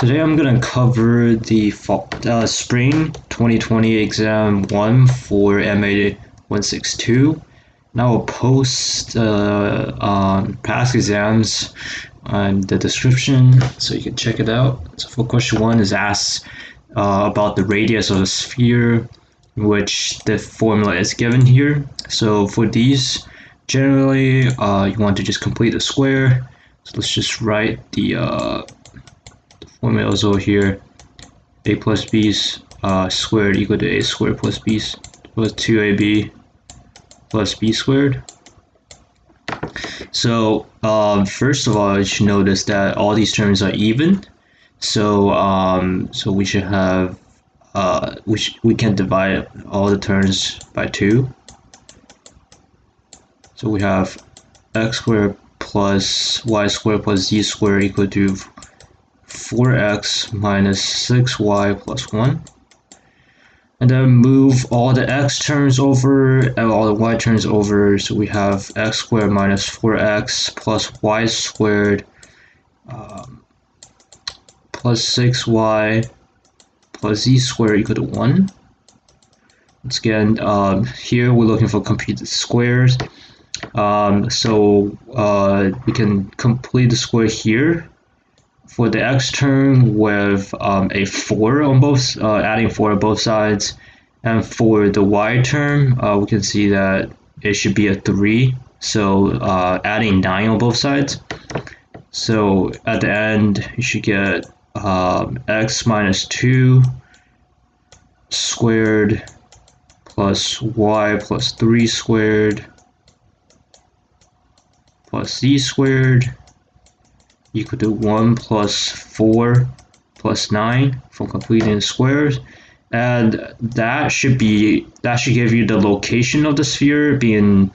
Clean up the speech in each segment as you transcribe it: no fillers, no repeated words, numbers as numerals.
Today I'm going to cover the spring 2020 exam 1 for MA 162. Now I'll post past exams on the description so you can check it out. So for question 1 is asked about the radius of a sphere, which the formula is given here. So for these, generally you want to just complete the square. So let's just write the formulas over here. A plus b squared equal to a squared plus b plus 2ab plus b squared. So first of all, you should notice that all these terms are even. So so we should have we can divide all the terms by 2. So we have x squared plus y squared plus z squared equal to 4x minus 6y plus 1. And then move all the x terms over and all the y terms over. So we have x squared minus 4x plus y squared plus 6y plus z squared equal to 1. Once again, here we're looking for computed squares. So we can complete the square here for the x term with a 4 on both, adding 4 on both sides. And for the y term, we can see that it should be a 3. So adding 9 on both sides. So at the end, you should get x minus 2 squared plus y plus 3 squared plus z squared equal to 1 plus 4 plus 9 for completing the squares. And that should give you the location of the sphere being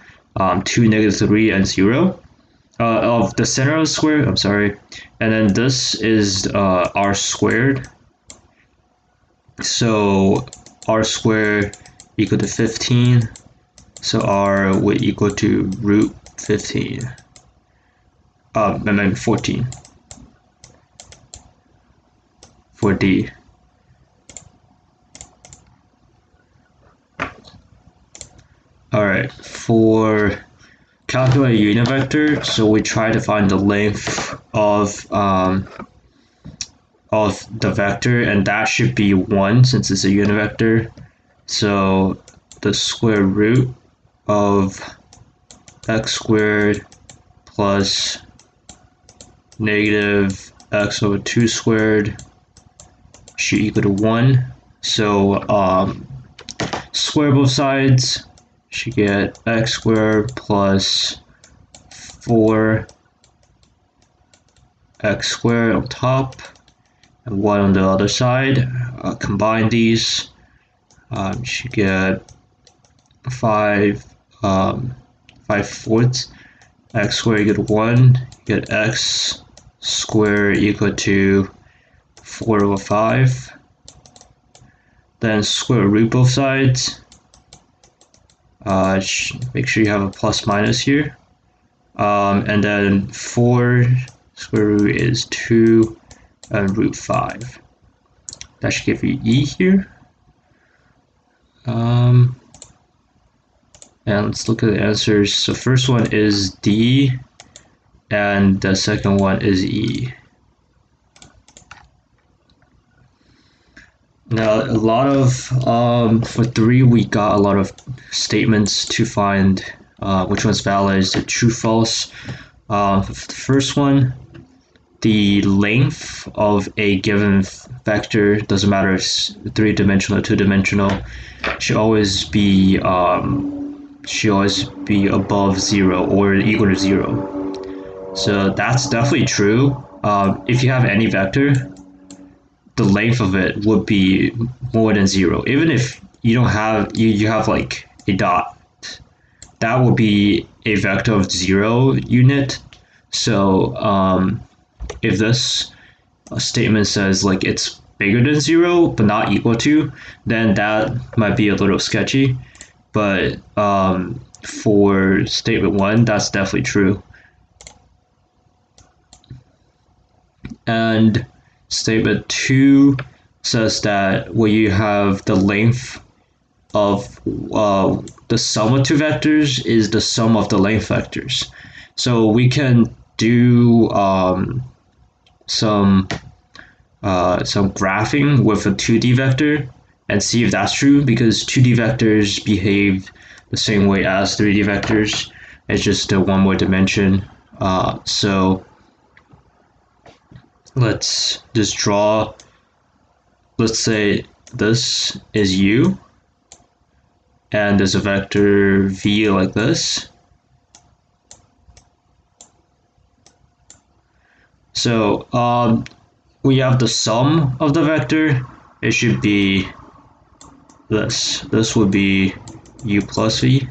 2, -3, and 0 of the center of the square. I'm sorry. And then this is r squared. So r squared equal to 15. So r would equal to root 15. And then 14 for D. Alright, for calculate a unit vector, so we try to find the length of the vector, and that should be 1 since it's a unit vector. So the square root of x squared plus negative x over 2 squared should equal to 1. So square both sides, should get x squared plus 4 x squared on top and 1 on the other side. Combine these, you should get 5 fourths. X squared equal to 1, get x squared equal to 4 over 5. Then square root both sides. Make sure you have a plus minus here. And then 4 square root is 2 and root 5. That should give you E here. And let's look at the answers. So first one is D, and the second one is E. Now, a lot of, for 3, we got a lot of statements to find which one's valid, is it true, false. For the first one, the length of a given vector, doesn't matter if it's 3-dimensional or 2-dimensional, should always be above 0 or equal to 0. So that's definitely true. If you have any vector, the length of it would be more than 0. Even if you don't have, you have like a dot, that would be a vector of 0 unit. So if this statement says like it's bigger than 0 but not equal to, then that might be a little sketchy. But for statement 1, that's definitely true. And Statement 2 says that when you have the length of the sum of two vectors is the sum of the length vectors. So we can do some graphing with a 2D vector and see if that's true, because 2D vectors behave the same way as 3D vectors. It's just one more dimension. So let's just draw, let's say this is u, and there's a vector v like this. So we have the sum of the vector, it should be this. This would be u plus v.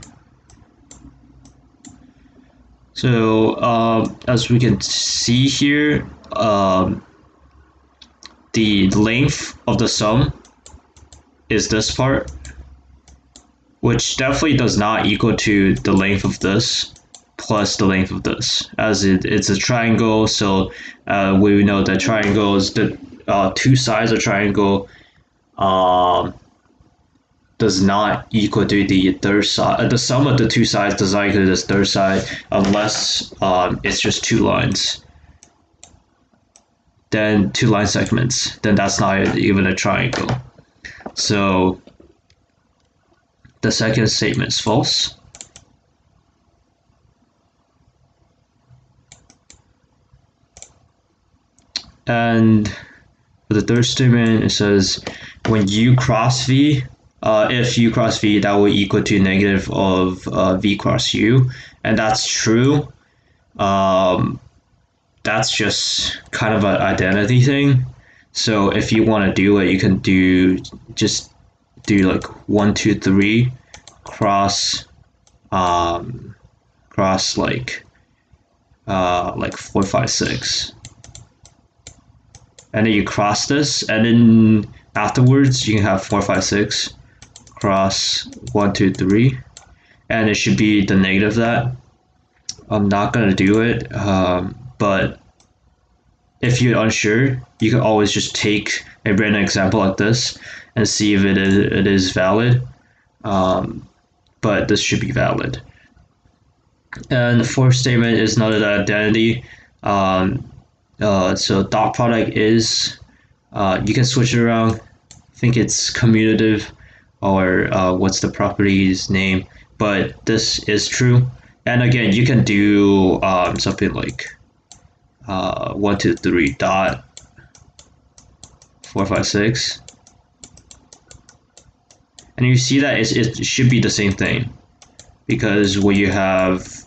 So as we can see here, the length of the sum is this part, which definitely does not equal to the length of this plus the length of this, as it's a triangle. So we know that triangles, the two sides of triangle does not equal to the third side. The sum of the two sides does not equal to this third side unless it's just two lines. Then two line segments, then that's not even a triangle. So the second statement is false. And for the third statement, it says when u cross v, if u cross v, that will equal to negative of v cross u, and that's true. That's just kind of an identity thing. So if you want to do it, you can just do like 1, 2, 3 cross like 4, 5, 6, and then you cross this, and then afterwards you can have 4, 5, 6 cross 1, 2, 3, and it should be the negative of that. I'm not gonna do it, but if you're unsure, you can always just take a random example like this and see if it is valid. But this should be valid. And the fourth statement is not an identity. So dot product is, you can switch it around. I think it's commutative, or what's the property's name, but this is true. And again, you can do something like 1, 2, 3 dot 4, 5, 6, and you see that it should be the same thing, because when you have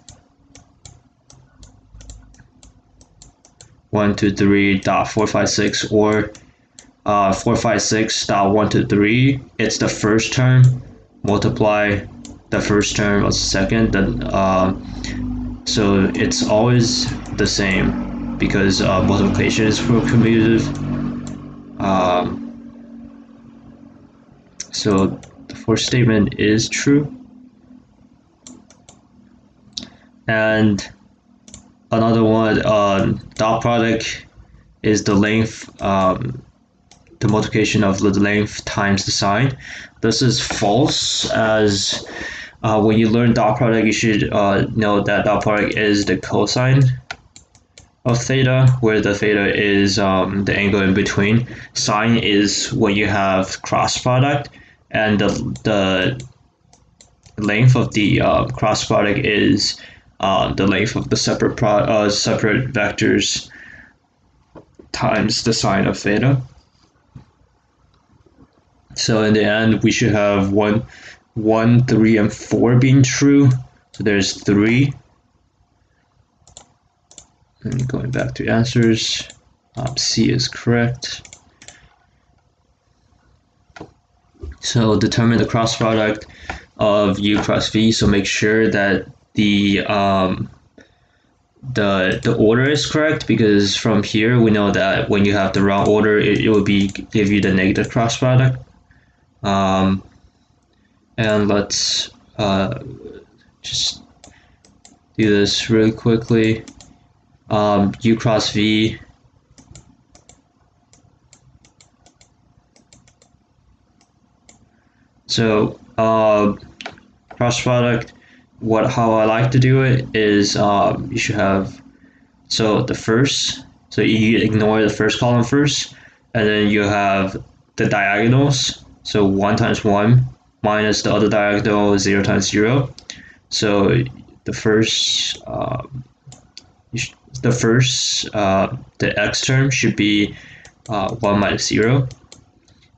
1, 2, 3 dot 4, 5, 6, or 4, 5, 6 dot 1, 2, 3, it's the first term multiply the first term of the second, then so it's always the same, because multiplication is commutative. So the fourth statement is true. And another one, dot product is the length, the multiplication of the length times the sign. This is false, as when you learn dot product, you should know that dot product is the cosine of theta, where the theta is the angle in between. Sine is when you have cross product, and the length of the cross product is the length of the separate vectors times the sine of theta. So in the end, we should have 1, 3, and 4 being true. So there's 3. And going back to answers, C is correct. So determine the cross product of u cross v. So make sure that the order is correct, because from here we know that when you have the wrong order, it will give you the negative cross product. And let's just do this really quickly. U cross v So cross product, how I like to do it is you should have so you ignore the first column first, and then you have the diagonals. So 1 times 1 minus the other diagonal 0 times 0. So the first the x term should be 1 minus 0,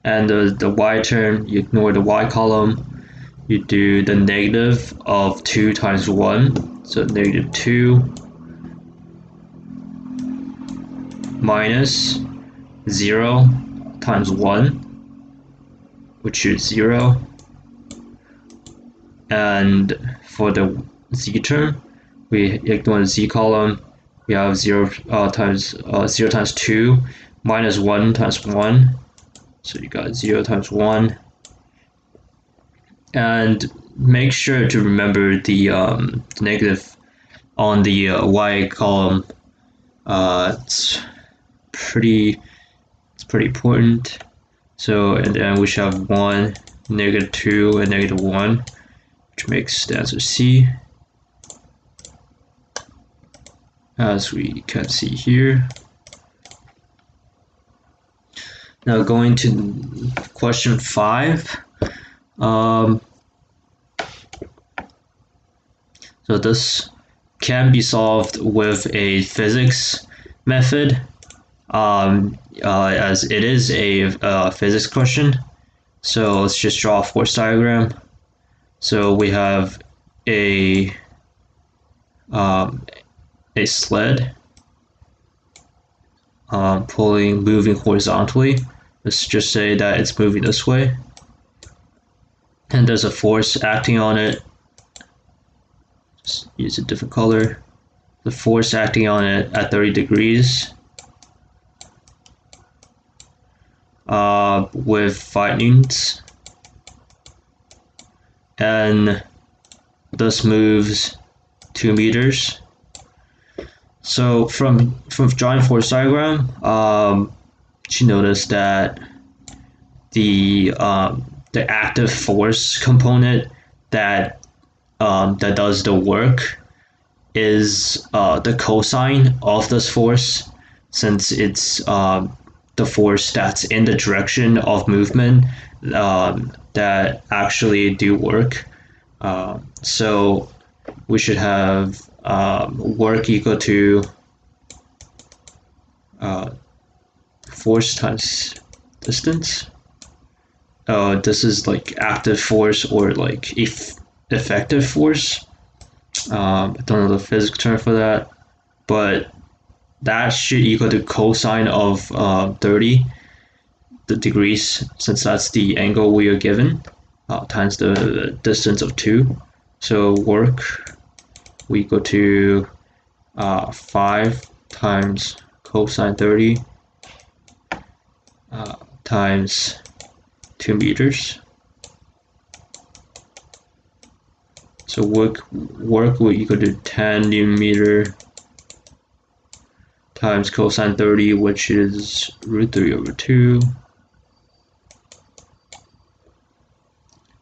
and the y term, you ignore the y column, you do the negative of 2 times 1, so negative 2 minus 0 times 1, which is 0, and for the z term, we ignore the z column, we have 0 times 2 minus 1 times 1, so you got 0 times 1. And make sure to remember the negative on the y column. It's pretty important. So, and then we should have 1, negative 2, and negative 1, which makes the answer C, as we can see here. Now going to question 5. So this can be solved with a physics method, as it is a physics question. So let's just draw a force diagram. So we have a sled moving horizontally. Let's just say that it's moving this way, and there's a force acting on it. Just use a different color. The force acting on it at 30 degrees with 5 newtons, and this moves 2 meters. So from drawing force diagram, you notice that the active force component that does the work is the cosine of this force, since it's the force that's in the direction of movement that actually do work. So we should have work equal to force times distance. This is like active force or like effective force. I don't know the physics term for that, but that should equal to cosine of 30 degrees, since that's the angle we are given, times the distance of 2. So work we equal to 5 times cosine 30 times 2 meters. So work will equal to 10 Newton meter times cosine 30, which is √3/2.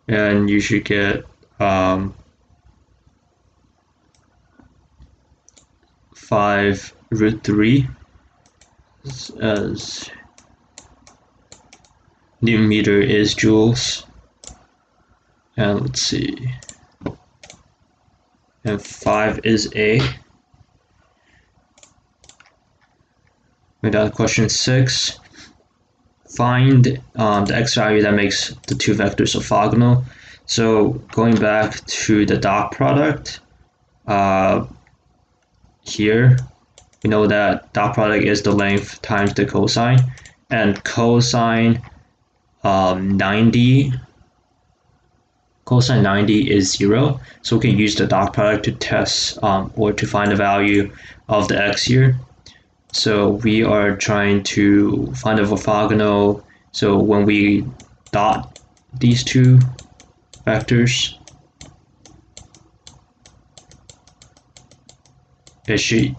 And you should get 5√3 as Newton meter is joules. And let's see. And 5 is A. We're down to question 6. Find the x value that makes the two vectors orthogonal. So going back to the dot product, here we know that dot product is the length times the cosine, and cosine 90 is 0, so we can use the dot product to test or to find the value of the x here. So we are trying to find a orthogonal. So when we dot these two vectors, it should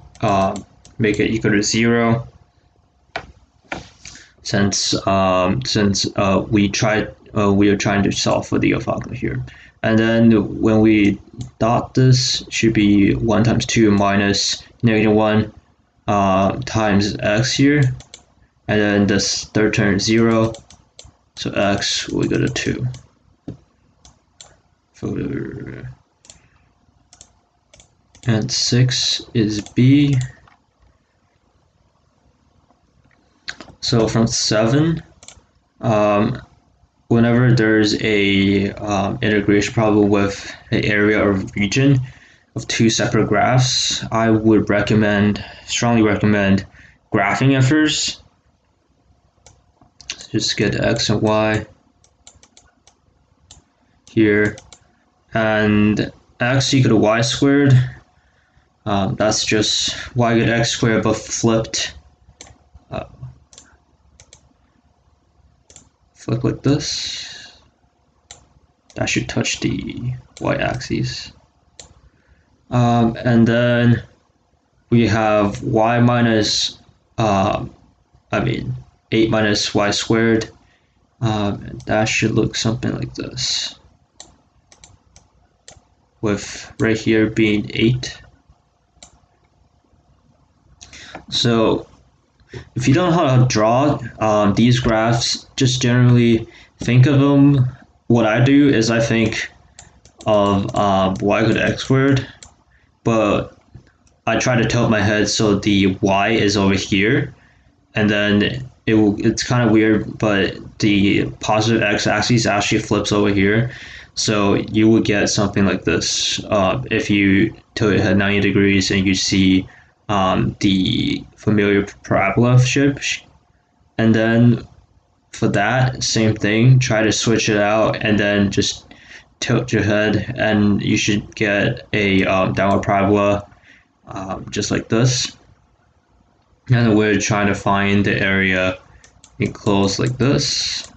make it equal to 0. Since we tried we are trying to solve for the orthogonal here. And then when we dot this, should be 1 times 2 minus -1 times x here. And then this third term is 0. So x will go to 2. And 6 is b. So from 7, whenever there's a integration problem with an area or region of two separate graphs, I would strongly recommend graphing at first. Just get x and y here, and x equal to y squared. That's just y equal to x squared but flipped. Flip like this. That should touch the y-axis. And then we have y minus, 8 minus y squared. That should look something like this, with right here being 8. So if you don't know how to draw these graphs, just generally think of them. What I do is I think of y equal to x squared, but I try to tilt my head so the y is over here, and then it's kind of weird, but the positive x-axis actually flips over here. So you would get something like this if you tilt your head 90 degrees and you see the familiar parabola shape. And then for that, same thing, try to switch it out and then just tilt your head and you should get a downward parabola just like this. And we're trying to find the area enclosed like this.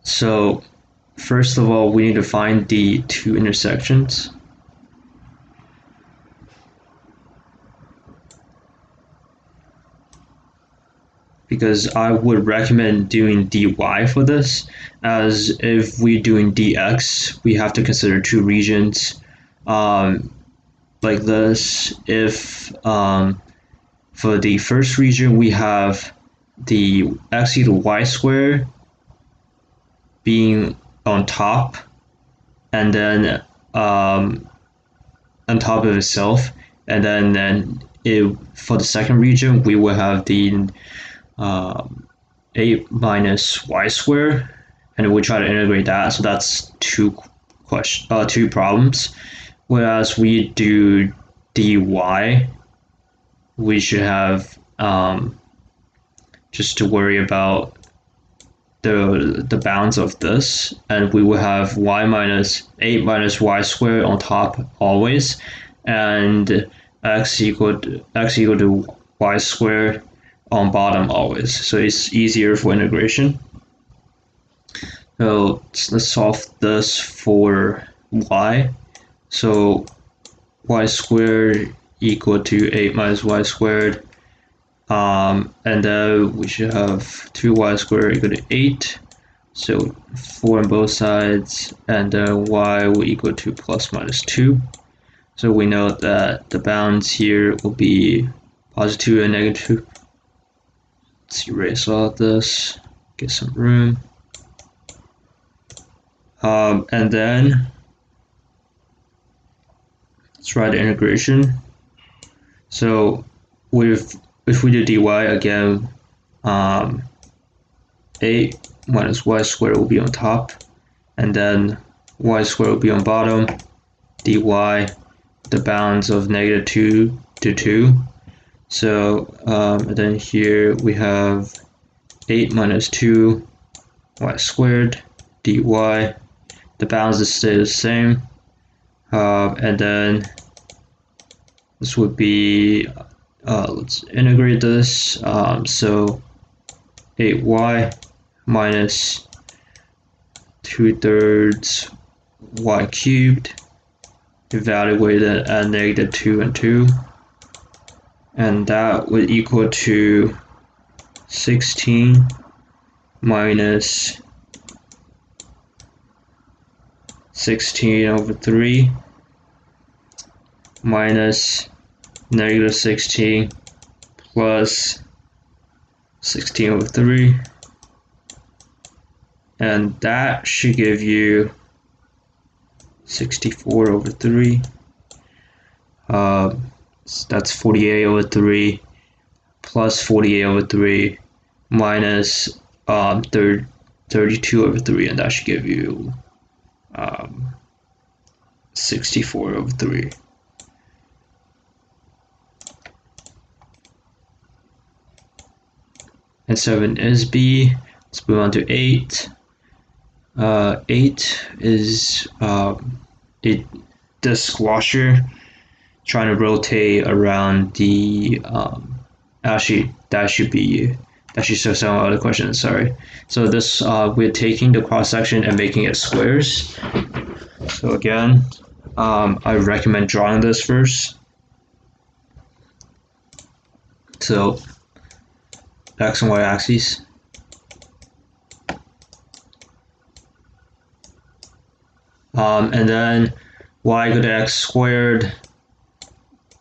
So first of all, we need to find the two intersections. Because I would recommend doing dy for this, as if we're doing dx, we have to consider two regions like this. If for the first region we have the x equal to y squared being on top, and then on top of itself, and then for the second region we will have the 8 minus y squared, and we try to integrate that. So that's two problems. Whereas we do dy, we should have just to worry about the bounds of this, and we will have y minus 8 minus y squared on top always, and x equal to y squared on bottom always. So it's easier for integration. So let's solve this for y. So y squared equal to 8 minus y squared, and then we should have 2y squared equal to 8. So 4 on both sides, and then y will equal to plus minus 2. So we know that the bounds here will be positive 2 and negative 2. Let's erase all of this, get some room. And then let's write the integration. So if we do dy again, 8 minus y squared will be on top, and then y squared will be on bottom. Dy, the bounds of -2 to 2. So and then here we have 8 minus 2 y squared dy. The bounds stay the same, and then this would be let's integrate this. So 8y minus 2/3 y cubed, evaluated at -2 and 2. and that would equal to 16 minus 16 over 3 minus negative 16 plus 16 over 3, and that should give you 64 over 3. That's 48 over 3 plus 48 over 3 minus 32 over 3, and that should give you 64 over 3. And 7 is B. Let's move on to 8. 8 is a disc washer trying to rotate around the actually that should show some other questions, sorry. So this we're taking the cross section and making it squares. So again, I recommend drawing this first. So x and y axes. And then y equal to x squared,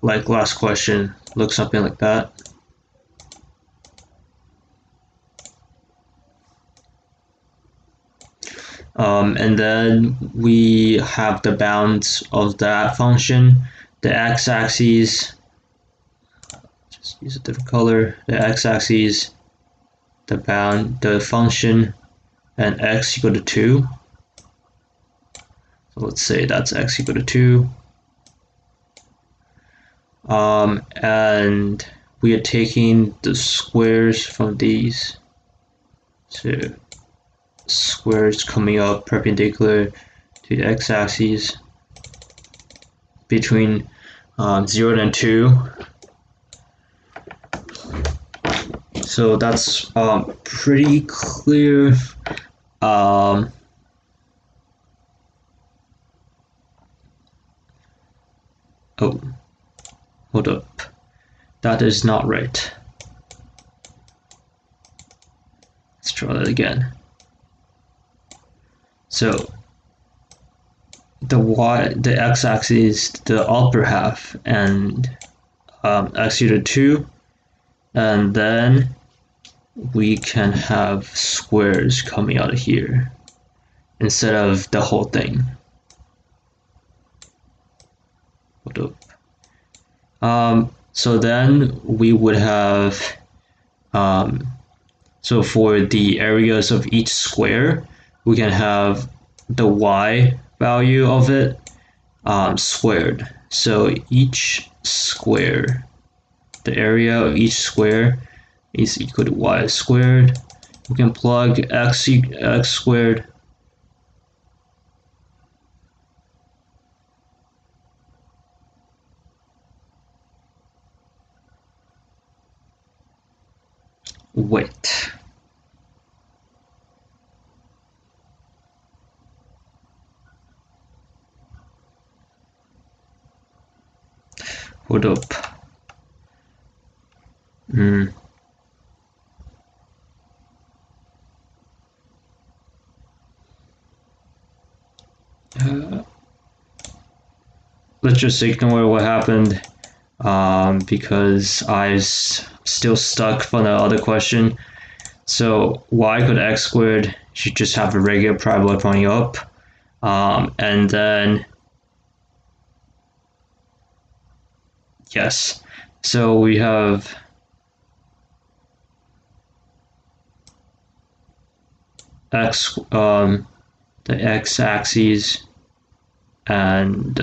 like last question, looks something like that. And then we have the bounds of that function. The x-axis, just use a different color, the x-axis, the bound, the function, and x equal to 2. So let's say that's x equal to 2. And we are taking the squares from these. So squares coming up perpendicular to the x-axis between 0 and 2. So that's pretty clear. Oh, hold up. That is not right. Let's try that again. So the x-axis, the upper half, and x equal to 2, and then we can have squares coming out of here instead of the whole thing. Hold up. So then we would have so for the areas of each square, we can have the y value of it squared. So each square, the area of each square is equal to y squared. We can plug x squared wait. Hold up. Let's just ignore what happened because I'm still stuck from the other question. So y equal to x squared should just have a regular parabola pointing up, and then yes, so we have x, the x-axis, and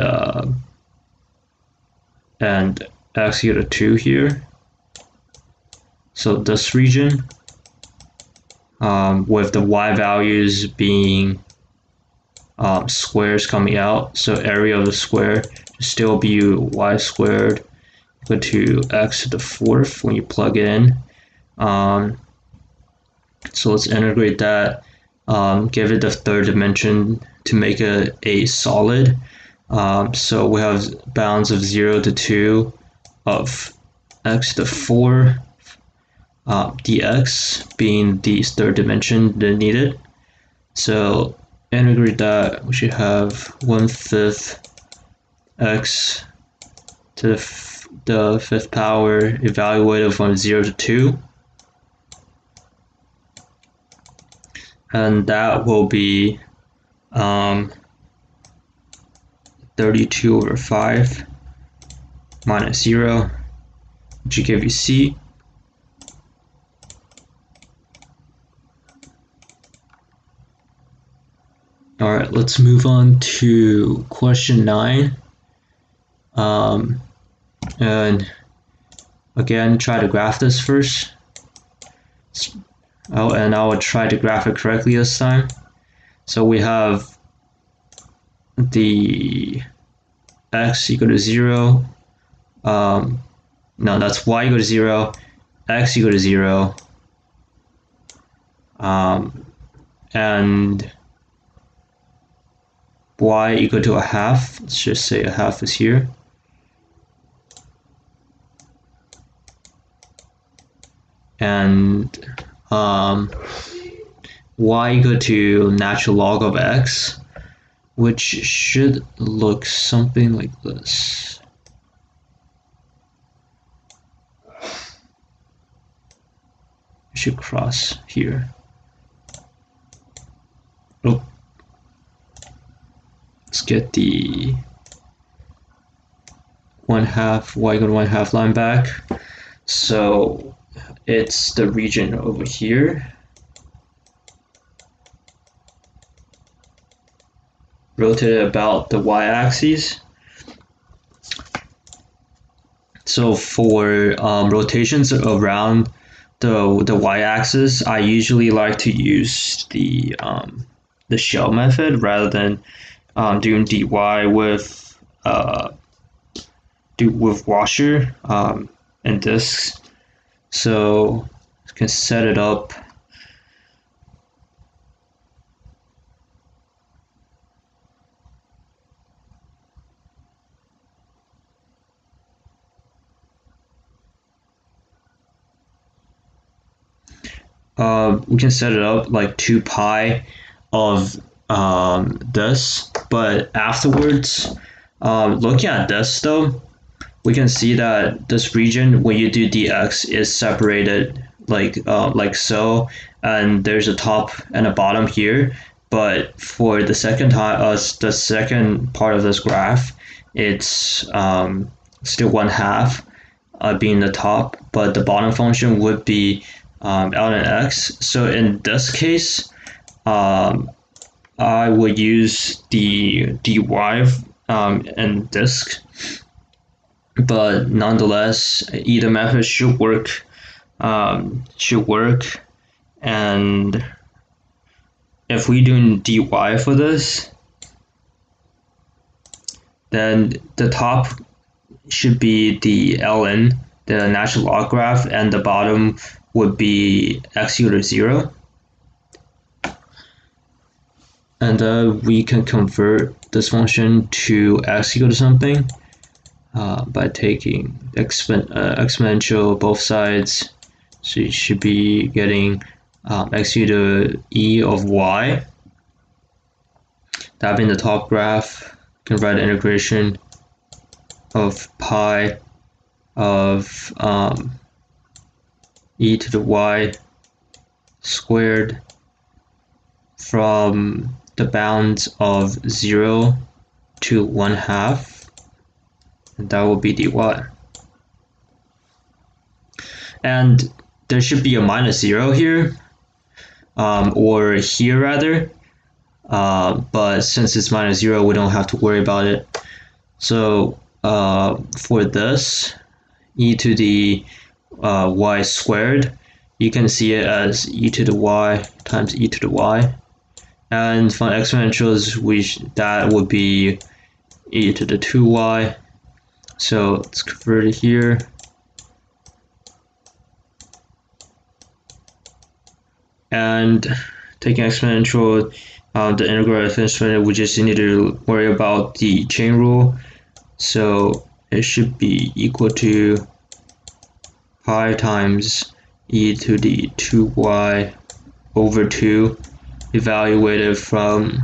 x equal to 2 here. So this region, with the y values being squares coming out, so area of the square should still be y squared equal to x to the 4th when you plug it in. So let's integrate that, give it the third dimension to make it a solid. So we have bounds of 0 to 2 of x to the 4 dx being the third dimension that needed. So integrate that, we should have 1/5 x to the fifth power evaluated from 0 to 2. And that will be 32 over 5 minus 0, which will give you c. All right, let's move on to question 9. And again, try to graph this first. And I will try to graph it correctly this time. So we have the x equal to 0. No, that's y equal to 0, x equal to 0, and y equal to a half. Let's just say a half is here. And y equal to natural log of x, which should look something like this. It should cross here. Oh, let's get the 1/2 y equal to 1/2 line back. So it's the region over here. Rotated about the y-axis. So for rotations around the y-axis, I usually like to use the shell method rather than doing dy with washer and discs. So you can set it up. We can set it up like 2 pi of this, but afterwards, looking at this though, we can see that this region, when you do dx, is separated like so, and there's a top and a bottom here. But for the second time, the second part of this graph, it's still 1/2 being the top, but the bottom function would be ln x. So in this case, I would use the dy and disk, but nonetheless, either method should work. And if we do dy for this, then the top should be the ln, the natural log graph, and the bottom would be x equal to 0. And we can convert this function to x equal to something by taking exponential both sides. So you should be getting x equal to e of y. That being the top graph, you can write an integration of pi of e to the y squared from the bounds of 0 to 1/2, and that will be dy. And there should be a -0 here, or here rather, but since it's -0, we don't have to worry about it. So for this, e to the y squared, you can see it as e to the y times e to the y. And for exponentials, that would be e to the 2y. So let's convert it here. And taking exponential, the integral of exponential, we just need to worry about the chain rule. So it should be equal to pi times e to the 2y over 2 evaluated from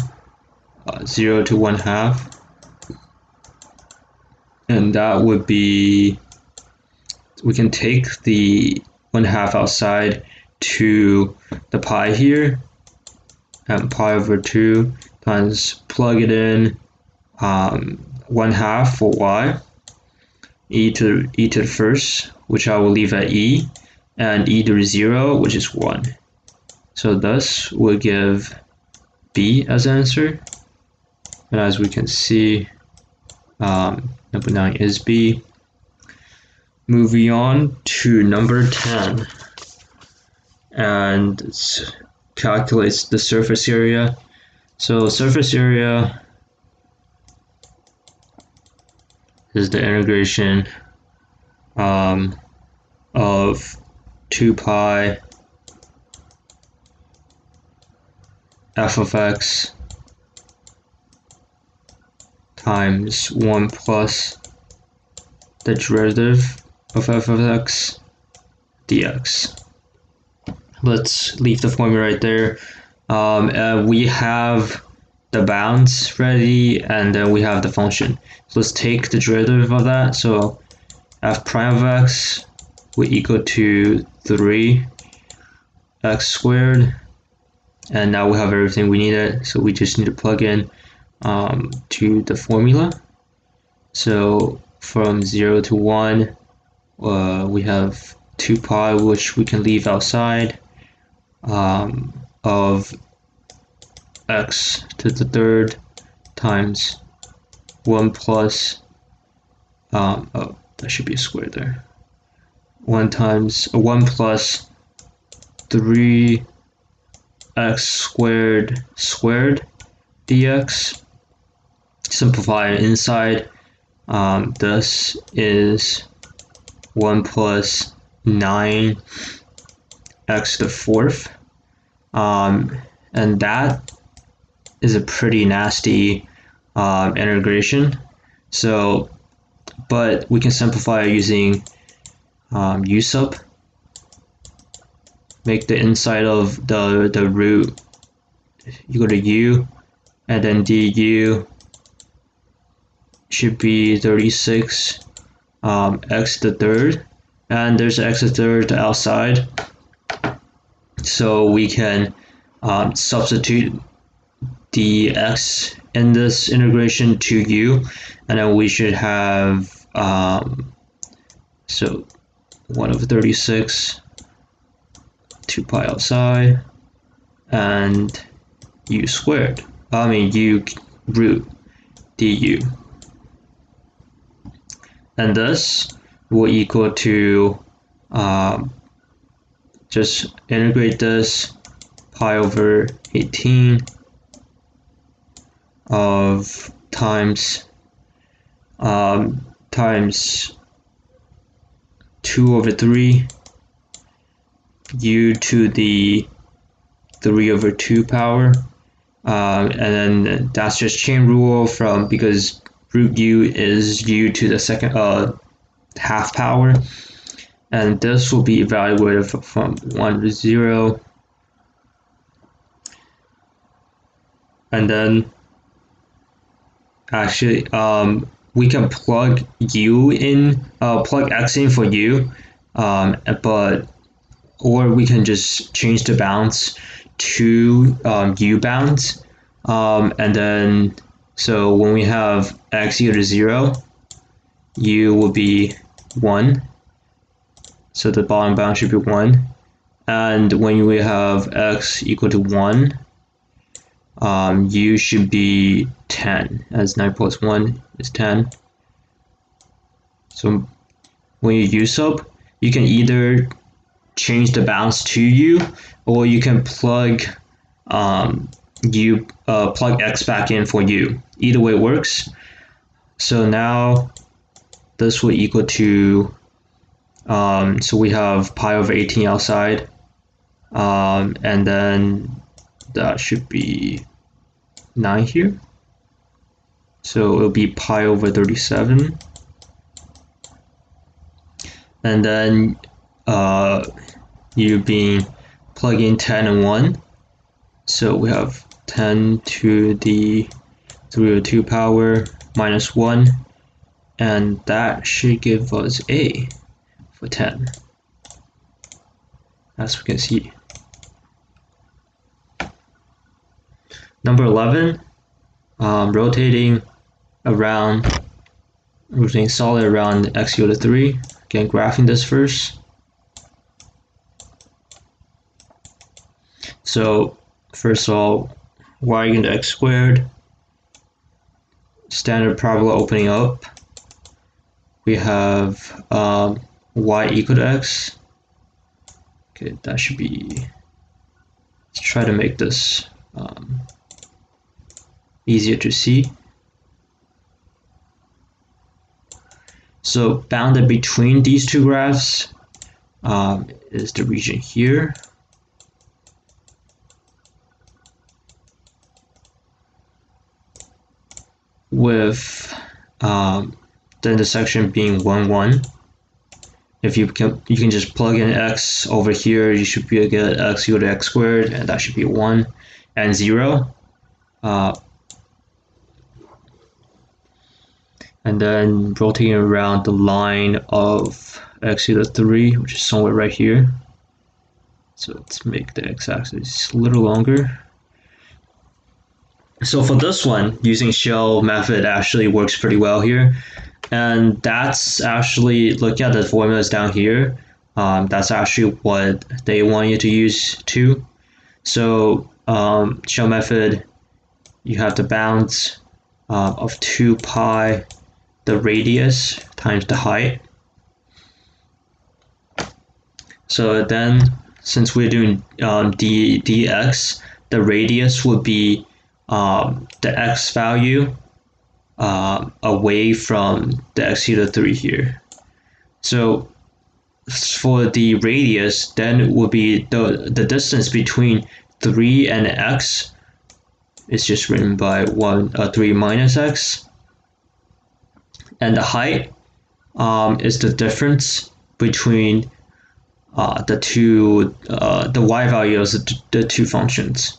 0 to 1/2, and that would be, we can take the 1/2 outside to the pi here, and pi over 2 times plug it in 1/2 for y, e to the first, which I will leave at e, and e to the 0, which is 1. So thus we'll give B as answer. And as we can see, number 9 is B. Moving on to number 10, and it calculates the surface area. So surface area is the integration of 2 pi f of x times 1 plus the derivative of f of x dx. Let's leave the formula right there. We have the bounds ready, and then we have the function. So let's take the derivative of that. So f prime of x will equal to 3x squared, and now we have everything we needed, so we just need to plug in to the formula. So from 0 to 1, we have 2 pi, which we can leave outside, of x to the third times 1 plus, oh, that should be a square there, 1 plus 3x squared dx. Simplify inside, this is 1 plus 9x to the fourth, and that is a pretty nasty integration. So, but we can simplify using u sub. Make the inside of the root, you go to u, and then du should be 36 x to the third, and there's x to the third outside, so we can substitute the x in this integration to u, and then we should have so 1 over 36, 2 pi outside, and u squared, u root du, and this will equal to, just integrate this, pi over 18 of times 2 over 3 u to the 3 over 2 power, and then that's just chain rule from, because root u is u to the second half power, and this will be evaluated from 1 to 0, and then actually we can plug u in, plug x in for u, but or we can just change the bounds to u bounds, and then so when we have x equal to 0, u will be 1, so the bottom bound should be 1, and when we have x equal to 1, u should be 10, as 9 plus 1 is 10. So when you u sub, you can either change the bounds to u, or you can plug plug x back in for u. Either way works. So now this will equal to, so we have pi over 18 outside, and then that should be 9 here. So it'll be pi over 37. And then u being plug in 10 and 1. So we have 10 to the 302 power minus 1, and that should give us a for 10, as we can see. Number 11, rotating solid around x equal to 3. Again, graphing this first. So first of all, y equal to x squared, standard parabola opening up. We have y equal to x. Okay, that should be, let's try to make this easier to see. So bounded between these two graphs is the region here. With the intersection being 1, 1. If you can just plug in x over here, you should be able to get x equal to x squared, and that should be 1 and 0. And then rotating around the line of x equal to 3, which is somewhere right here. So let's make the x-axis a little longer. So for this one, using shell method actually works pretty well here. And that's actually, look at the formulas down here. That's actually what they want you to use too. So shell method, you have the bounds of 2 pi, the radius times the height. So then, since we're doing dx, the radius would be the x value away from the x equal to 3 here. So for the radius, then it would be the distance between 3 and x is just written by 3 minus x. And the height is the difference between the y values of the two functions.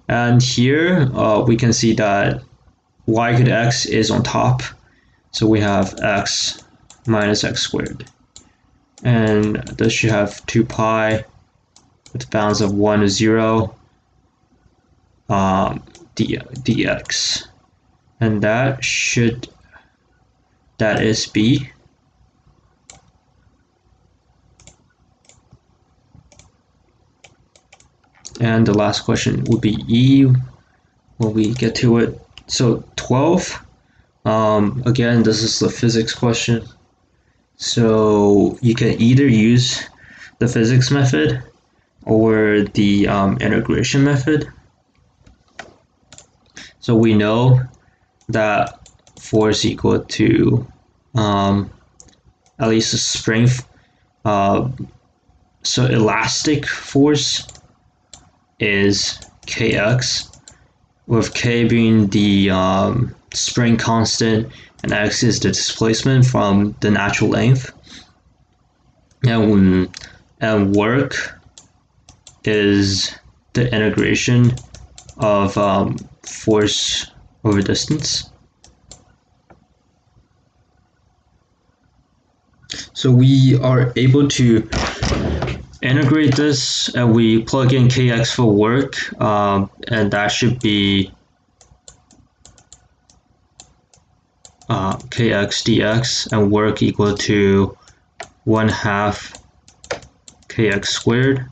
And here we can see that y equal to x is on top, so we have x minus x squared, and this should have 2 pi with bounds of 1 to 0 dx, and that is b. And the last question would be E when we get to it. So 12, again, this is the physics question. So you can either use the physics method or the integration method. So we know that force equal to at least a spring, so elastic force is kx, with k being the spring constant and x is the displacement from the natural length, and work is the integration of force over distance. So we are able to integrate this, and we plug in kx for work, and that should be kx dx, and work equal to 1/2 kx squared.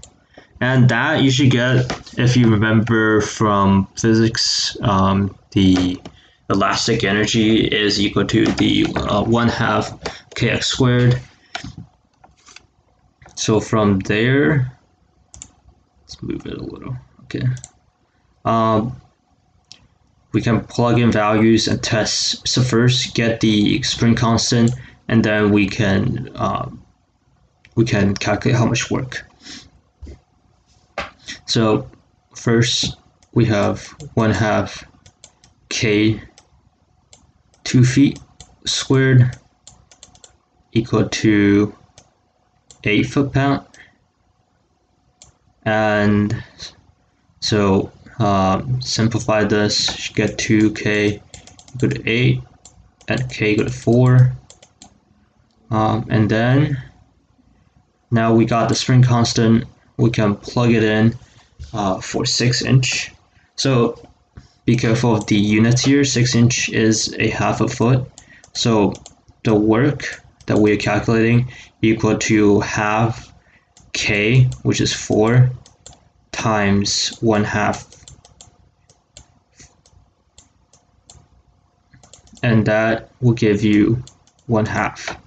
And that you should get, if you remember from physics, the elastic energy is equal to the 1/2 kx squared. So from there, let's move it a little. Okay. We can plug in values and test. So first, get the spring constant, and then we can calculate how much work. So first, we have 1/2 k 2 feet squared equal to 8 foot-pound. And so simplify this, you get 2k equal to 8, add k equal to 4. And then now we got the spring constant, we can plug it in for 6-inch. So be careful of the units here. 6-inch is a half a foot. So the work that we are calculating equal to half k, which is 4, times 1/2. And that will give you 1/2.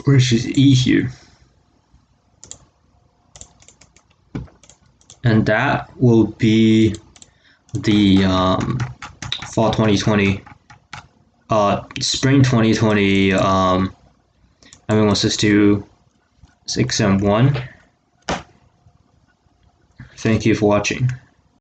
Which is E here. And that will be the fall 2020, spring 2020 MA162 exam 1. Thank you for watching.